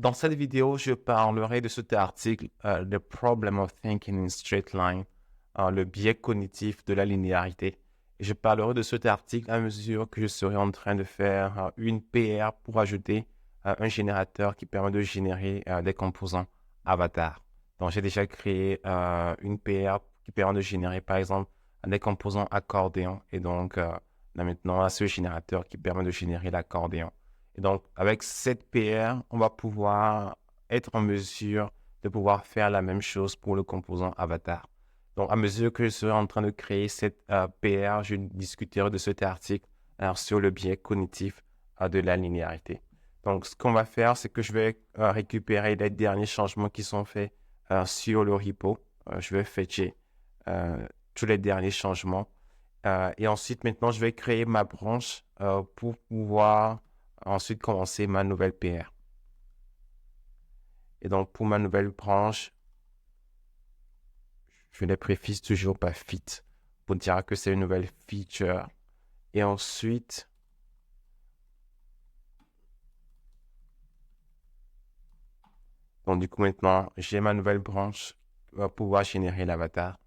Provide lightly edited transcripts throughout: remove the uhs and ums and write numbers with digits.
Dans cette vidéo, je parlerai de cet article, The Problem of Thinking in Straight Line, le biais cognitif de la linéarité. Et je parlerai de cet article à mesure que je serai en train de faire une PR pour ajouter un générateur qui permet de générer des composants avatars. Donc, j'ai déjà créé une PR qui permet de générer, par exemple, des composants accordéon. Et donc, là maintenant, ce générateur qui permet de générer l'accordéon. Et donc, avec cette PR, on va pouvoir être en mesure de pouvoir faire la même chose pour le composant avatar. Donc, à mesure que je serai en train de créer cette PR, je discuterai de cet article sur le biais cognitif de la linéarité. Donc, ce qu'on va faire, c'est que je vais récupérer les derniers changements qui sont faits sur le repo. Je vais fetcher tous les derniers changements. Et ensuite, maintenant, je vais créer ma branche pour pouvoir ensuite commencer ma nouvelle PR. Et donc, pour ma nouvelle branche, je les précise toujours par fit pour dire que c'est une nouvelle feature. Et ensuite, donc du coup, maintenant, j'ai ma nouvelle branche qui va pouvoir générer l'avatar.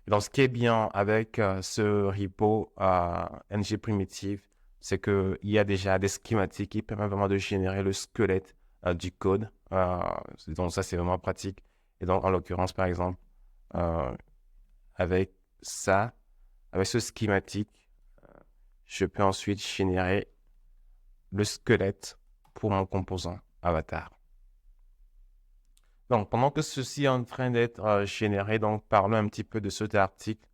Donc, ce qui est bien avec ce repo ng Primitive, c'est qu'il y a déjà des schématiques qui permettent vraiment de générer le squelette du code. Donc, ça, c'est vraiment pratique. Et donc, en l'occurrence, par exemple, euh, avec ça, avec ce schématique, je peux ensuite générer le squelette pour mon composant avatar. Donc, pendant que ceci est en train d'être généré, donc parlons un petit peu de cet article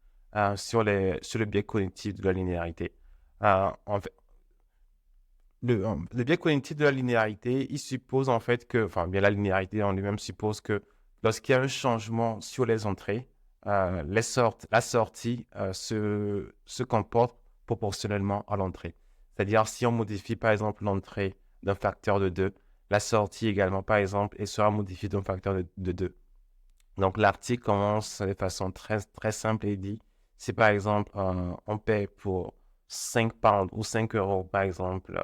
sur le biais cognitif de la linéarité. En fait, le biais cognitif de la linéarité, il suppose en fait que, enfin, bien la linéarité en lui-même suppose que lorsqu'il y a un changement sur les entrées, la sortie se comporte proportionnellement à l'entrée. C'est-à-dire, si on modifie par exemple l'entrée d'un facteur de 2, la sortie également, par exemple, elle sera modifiée d'un facteur de 2. Donc, l'article commence de façon très, très simple et dit, si par exemple, on paie pour 5 pounds ou 5 euros, par exemple,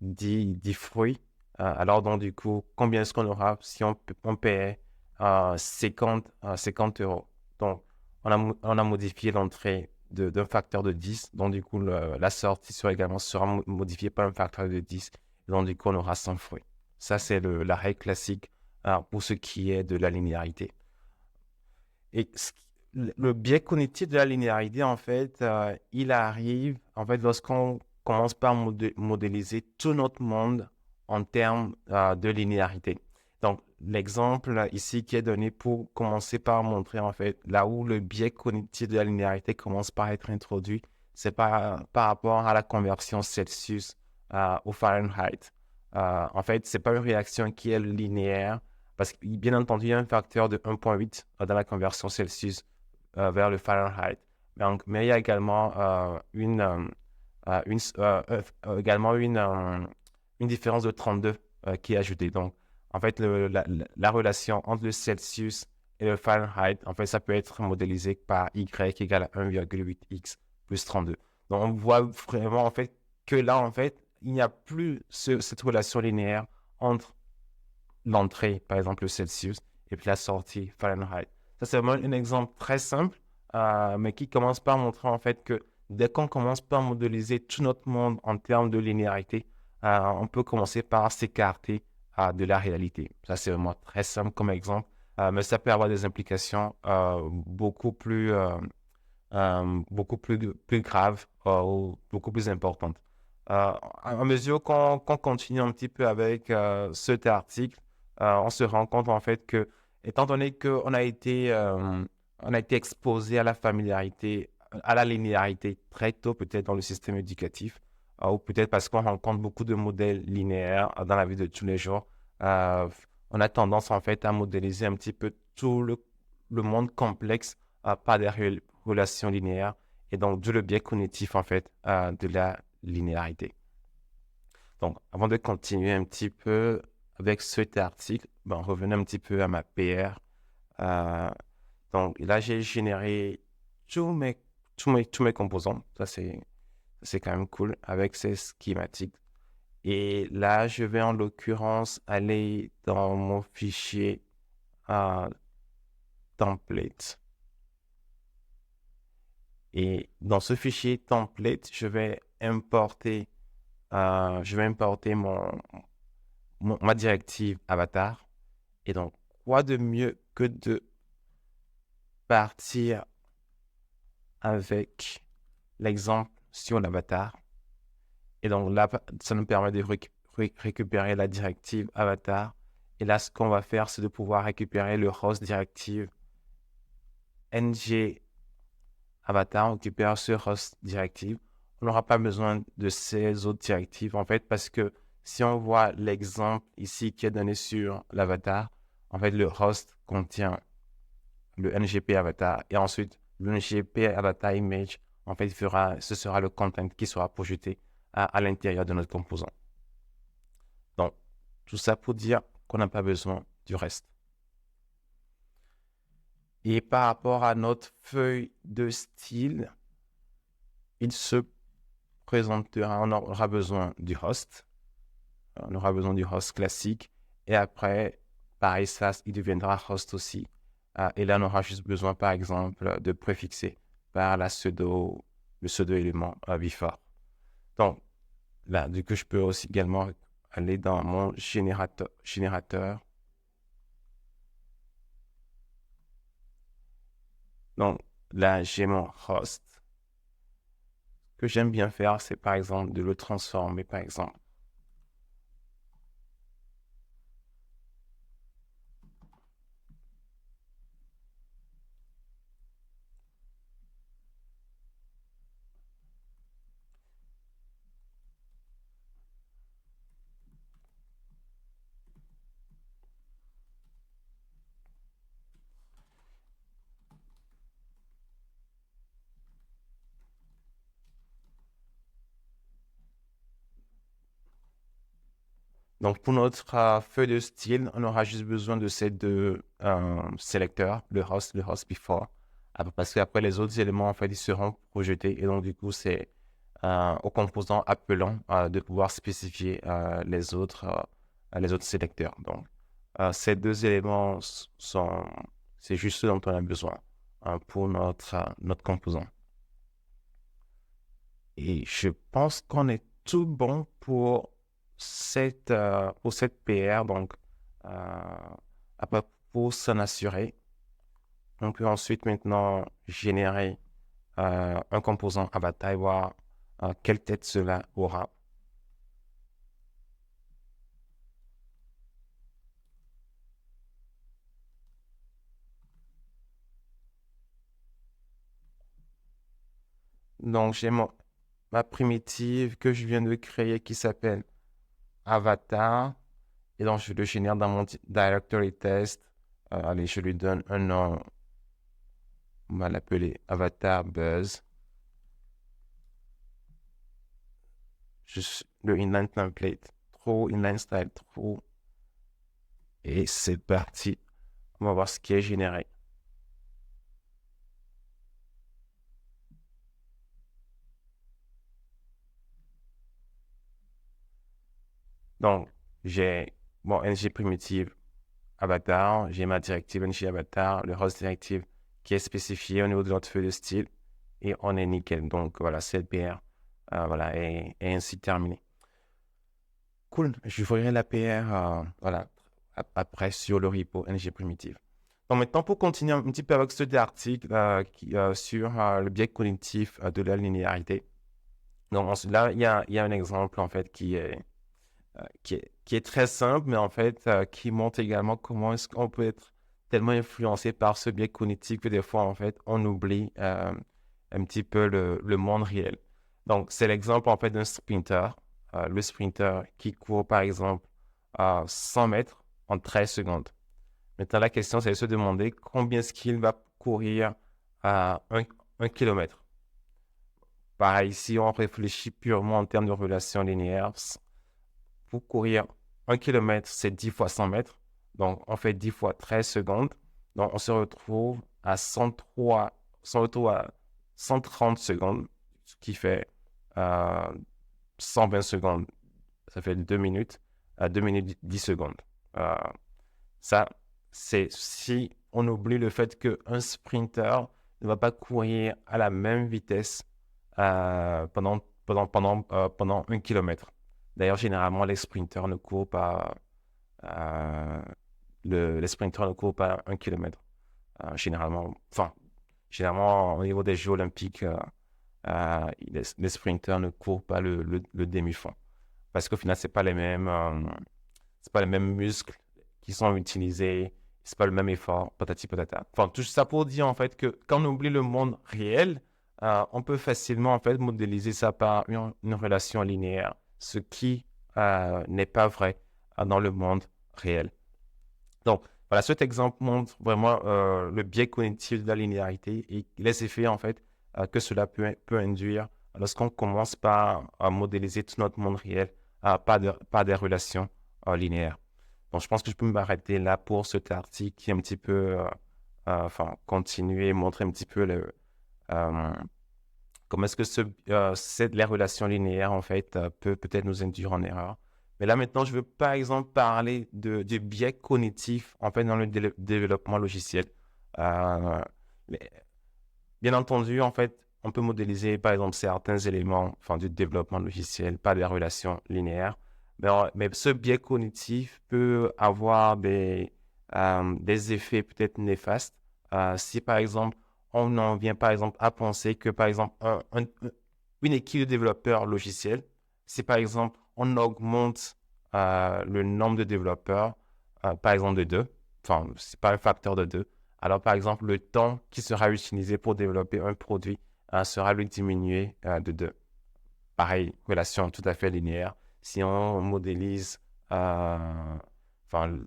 10 fruits, alors donc du coup, combien est-ce qu'on aura si on paie 50 euros? Donc, on a modifié l'entrée d'un facteur de 10, donc du coup, la sortie sera modifiée par un facteur de 10, donc du coup, on aura 100 fruits. Ça, c'est la règle classique pour ce qui est de la linéarité. Et le biais cognitif de la linéarité, en fait, il arrive, en fait, lorsqu'on commence par modéliser tout notre monde en termes de linéarité. Donc, l'exemple ici qui est donné pour commencer par montrer, en fait, là où le biais cognitif de la linéarité commence par être introduit, c'est par rapport à la conversion Celsius au Fahrenheit. En fait, c'est pas une réaction qui est linéaire, parce que, bien entendu, il y a un facteur de 1,8 dans la conversion Celsius vers le Fahrenheit. Mais il y a également également une différence de 32 qui est ajoutée. Donc, en fait, la relation entre le Celsius et le Fahrenheit, en fait, ça peut être modélisé par Y égale à 1,8x plus 32. Donc, on voit vraiment, en fait, que là, en fait, il n'y a plus cette relation linéaire entre l'entrée, par exemple le Celsius, et puis la sortie Fahrenheit. Ça, c'est vraiment un exemple très simple, mais qui commence par montrer en fait que dès qu'on commence par modéliser tout notre monde en termes de linéarité, on peut commencer par s'écarter de la réalité. Ça, c'est vraiment très simple comme exemple, mais ça peut avoir des implications beaucoup plus graves ou beaucoup plus importantes. À mesure qu'on continue un petit peu avec cet article, on se rend compte en fait que, étant donné on a été exposé à la familiarité, à la linéarité très tôt, peut-être dans le système éducatif, ou peut-être parce qu'on rencontre beaucoup de modèles linéaires dans la vie de tous les jours, euh, on a tendance en fait à modéliser un petit peu tout le monde complexe par des relations linéaires, et donc d'où le biais cognitif en fait de la linéarité. Donc, avant de continuer un petit peu avec cet article, revenons un petit peu à ma PR. Euh, donc, là, j'ai généré tous mes composants. Ça, c'est quand même cool avec ces schématiques. Et là, je vais en l'occurrence aller dans mon fichier template. Et dans ce fichier template, je vais importer ma directive avatar. Et donc, quoi de mieux que de partir avec l'exemple sur l'avatar. Et donc là, ça nous permet de récupérer la directive avatar. Et là, ce qu'on va faire, c'est de pouvoir récupérer le host directive ng avatar. On récupère ce host directive. On n'aura pas besoin de ces autres directives, en fait, parce que si on voit l'exemple ici qui est donné sur l'avatar, en fait, le host contient le ngp avatar et ensuite le ngp avatar image, en fait, ce sera le content qui sera projeté à l'intérieur de notre composant. Donc, tout ça pour dire qu'on n'a pas besoin du reste. Et par rapport à notre feuille de style, il se présentera, on aura besoin du host. On aura besoin du host classique. Et après, pareil, ça, il deviendra host aussi. Et là, on aura juste besoin, par exemple, de préfixer par le pseudo-élément before. Donc, là, du coup, je peux aussi également aller dans mon générateur. Donc, là, j'ai mon host. Ce que j'aime bien faire, c'est par exemple de le transformer, par exemple. Donc, pour notre feuille de style, on aura juste besoin de ces deux sélecteurs, le host before, parce qu'après, les autres éléments, en fait, ils seront projetés. Et donc, du coup, c'est au composant appelant de pouvoir spécifier les autres sélecteurs. Donc, ces deux éléments c'est juste ce dont on a besoin pour notre composant. Et je pense qu'on est tout bon pour cette PR. Donc, après, pour s'en assurer, on peut ensuite maintenant générer un composant avatar et voir quelle tête cela aura. Donc, j'ai ma primitive que je viens de créer qui s'appelle avatar. Et donc, je le génère dans mon directory test. Allez, je lui donne un nom. On va l'appeler avatar buzz. Juste le inline template, trop, inline style, trop. Et c'est parti. On va voir ce qui est généré. Donc, j'ai mon ng primitive avatar, j'ai ma directive ng avatar, le host directive qui est spécifié au niveau de notre feuille de style et on est nickel. Donc, voilà, cette PR voilà, est ainsi terminée. Cool. Je ferai la PR voilà, après sur le repo ng primitive. Donc maintenant, pour continuer un petit peu avec cet article sur le biais cognitif de la linéarité. Donc là, il y a un exemple en fait qui est très simple, mais en fait qui montre également comment est-ce qu'on peut être tellement influencé par ce biais cognitif que des fois en fait on oublie un petit peu le monde réel. Donc c'est l'exemple en fait d'un sprinter, le sprinter qui court par exemple à 100 mètres en 13 secondes. Maintenant, la question, c'est de se demander combien est-ce qu'il va courir à 1 km. Pareil, si on réfléchit purement en termes de relation linéaire, pour courir 1 km, c'est 10 fois 100 mètres. Donc, on fait 10 fois 13 secondes. Donc, on se retrouve à 130 secondes, ce qui fait 120 secondes. ça fait 2 minutes, 2 minutes 10 secondes. Euh, Ça, c'est si on oublie le fait qu'un sprinter ne va pas courir à la même vitesse pendant 1 kilomètre. D'ailleurs, généralement, les sprinters ne courent pas, euh, les sprinters ne courent pas 1 kilomètre. Généralement, au niveau des Jeux olympiques, les sprinters ne courent pas le demi-fond. Parce qu'au final, c'est pas les mêmes muscles qui sont utilisés, c'est pas le même effort, patati patata. Enfin, tout ça pour dire en fait que quand on oublie le monde réel, on peut facilement en fait modéliser ça par une relation linéaire, ce qui n'est pas vrai dans le monde réel. Donc, voilà, cet exemple montre vraiment le biais cognitif de la linéarité et les effets en fait que cela peut induire lorsqu'on commence par modéliser tout notre monde réel par des relations linéaires. Donc, je pense que je peux m'arrêter là pour cet article qui est un petit peu, continuer, montrer un petit peu euh, comment est-ce que les relations linéaires, en fait, peut-être nous induire en erreur. Mais là, maintenant, je veux, par exemple, parler du biais cognitif, en fait, dans le développement logiciel. Euh, mais, bien entendu, en fait, on peut modéliser, par exemple, certains éléments, enfin, du développement logiciel par des relations linéaires. Mais ce biais cognitif peut avoir des effets peut-être néfastes. Si, par exemple, on en vient, par exemple, à penser que, par exemple, une équipe de développeurs logiciels, si, par exemple, on augmente le nombre de développeurs, par exemple, de 2, enfin, c'est pas un facteur de 2, alors, par exemple, le temps qui sera utilisé pour développer un produit sera lui diminué de 2. Pareil, relation tout à fait linéaire. Si on modélise le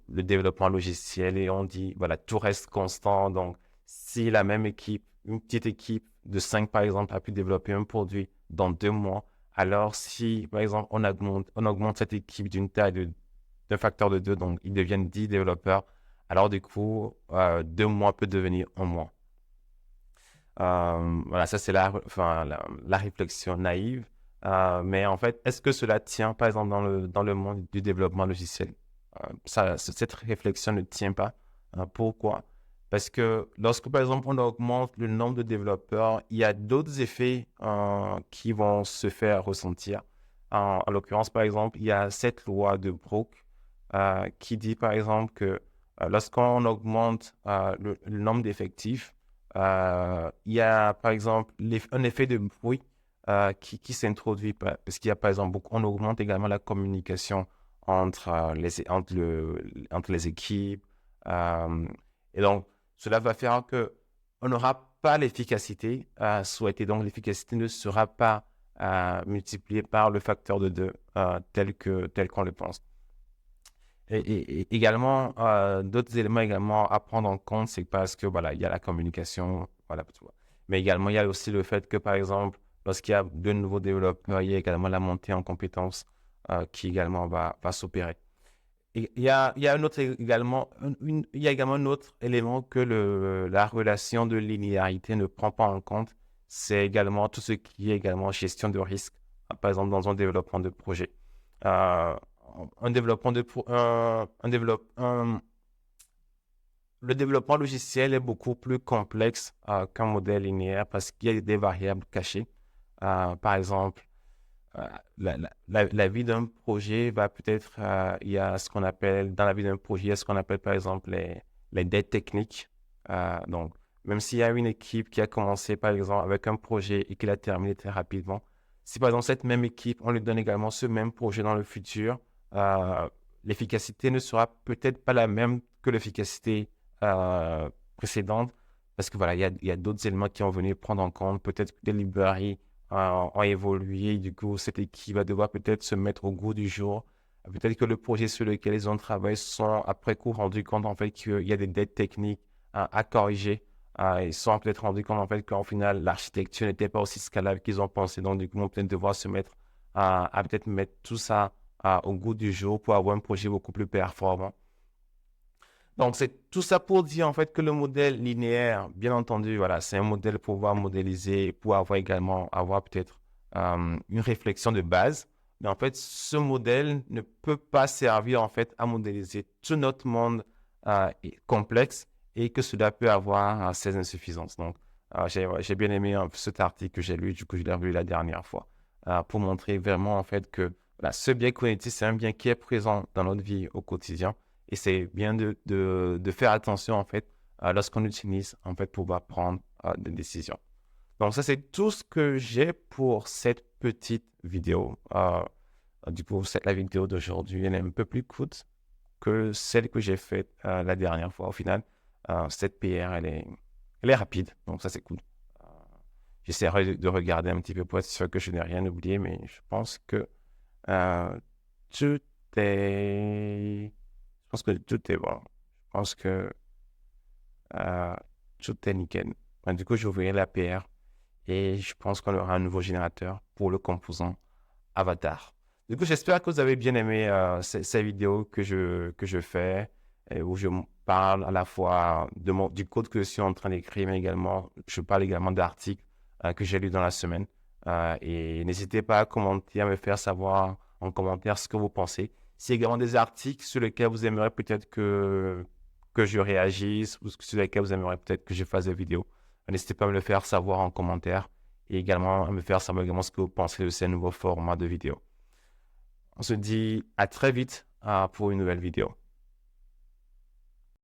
développement logiciel et on dit, voilà, tout reste constant. Donc, si la même équipe, une petite équipe de 5, par exemple, a pu développer un produit dans 2 mois, alors si, par exemple, on augmente cette équipe d'une taille d'un facteur de 2, donc ils deviennent 10 développeurs, alors du coup, 2 mois peut devenir 1 mois. Voilà, ça c'est la réflexion naïve. Mais en fait, est-ce que cela tient, par exemple, dans le monde du développement logiciel? Cette réflexion ne tient pas. Pourquoi? Parce que lorsque, par exemple, on augmente le nombre de développeurs, il y a d'autres effets qui vont se faire ressentir. En l'occurrence, par exemple, il y a cette loi de Brooke qui dit, par exemple, que lorsqu'on augmente le nombre d'effectifs, il y a, par exemple, un effet de bruit qui s'introduit parce qu'il y a, par exemple, on augmente également la communication entre les équipes. Et donc, cela va faire que on n'aura pas l'efficacité souhaitée. Donc, l'efficacité ne sera pas multipliée par le facteur de 2 tel qu'on le pense. Et également, d'autres éléments également à prendre en compte, c'est parce que voilà, il y a la communication, voilà, tu vois. Mais également, il y a aussi le fait que, par exemple, lorsqu'il y a de nouveaux développeurs, il y a également la montée en compétences qui également va s'opérer. Et il y a un autre également, il y a également un autre élément que la relation de linéarité ne prend pas en compte, c'est également tout ce qui est également gestion de risque, par exemple dans un développement de projet. Euh, un développement de pro- un développe- un- Le développement logiciel est beaucoup plus complexe qu'un modèle linéaire parce qu'il y a des variables cachées. Par exemple, euh, la vie d'un projet va peut-être, il y a ce qu'on appelle, dans la vie d'un projet, il y a ce qu'on appelle par exemple les dettes techniques. Donc, même s'il y a une équipe qui a commencé par exemple avec un projet et qui l'a terminé très rapidement, si par exemple cette même équipe, on lui donne également ce même projet dans le futur, euh, l'efficacité ne sera peut-être pas la même que l'efficacité précédente parce que voilà, il y a d'autres éléments qui vont venir prendre en compte, peut-être que des librairies ont évolué. Du coup, cette équipe va devoir peut-être se mettre au goût du jour. Peut-être que le projet sur lequel ils ont travaillé sont après coup rendus compte en fait qu'il y a des dettes techniques à corriger. Ils se sont peut-être rendus compte en fait qu'en final l'architecture n'était pas aussi scalable qu'ils ont pensé. Donc du coup, ils vont peut-être devoir se mettre à peut-être mettre tout ça au goût du jour pour avoir un projet beaucoup plus performant. Donc, c'est tout ça pour dire en fait que le modèle linéaire, bien entendu, voilà, c'est un modèle pour pouvoir modéliser, pour avoir également avoir peut-être une réflexion de base. Mais en fait, ce modèle ne peut pas servir en fait à modéliser tout notre monde complexe et que cela peut avoir ses insuffisances. Donc, j'ai bien aimé cet article que j'ai lu, du coup, je l'ai revu la dernière fois, pour montrer vraiment en fait que voilà, ce biais cognitif, c'est un bien qui est présent dans notre vie au quotidien et c'est bien de faire attention en fait lorsqu'on l'utilise en fait pour pouvoir prendre des décisions. Donc, ça, c'est tout ce que j'ai pour cette petite vidéo. Du coup, la vidéo d'aujourd'hui, elle est un peu plus courte que celle que j'ai faite la dernière fois. Au final, cette PR, elle est rapide. Donc, ça, c'est cool. Euh, J'essaierai de regarder un petit peu pour être sûr que je n'ai rien oublié, mais je pense que euh, tout est... Je pense que tout est bon. Je pense que euh, tout est nickel. Du coup, j'ouvrirai la PR. Et je pense qu'on aura un nouveau générateur pour le composant Avatar. Du coup, j'espère que vous avez bien aimé ces vidéos que je fais, où je parle à la fois du code que je suis en train d'écrire, mais également, je parle également d'articles que j'ai lus dans la semaine. Et n'hésitez pas à commenter, à me faire savoir en commentaire ce que vous pensez. S'il y a également des articles sur lesquels vous aimeriez peut-être que je réagisse ou sur lesquels vous aimeriez peut-être que je fasse des vidéos. N'hésitez pas à me le faire savoir en commentaire et également à me faire savoir également ce que vous pensez de ces nouveaux formats de vidéos. On se dit à très vite pour une nouvelle vidéo.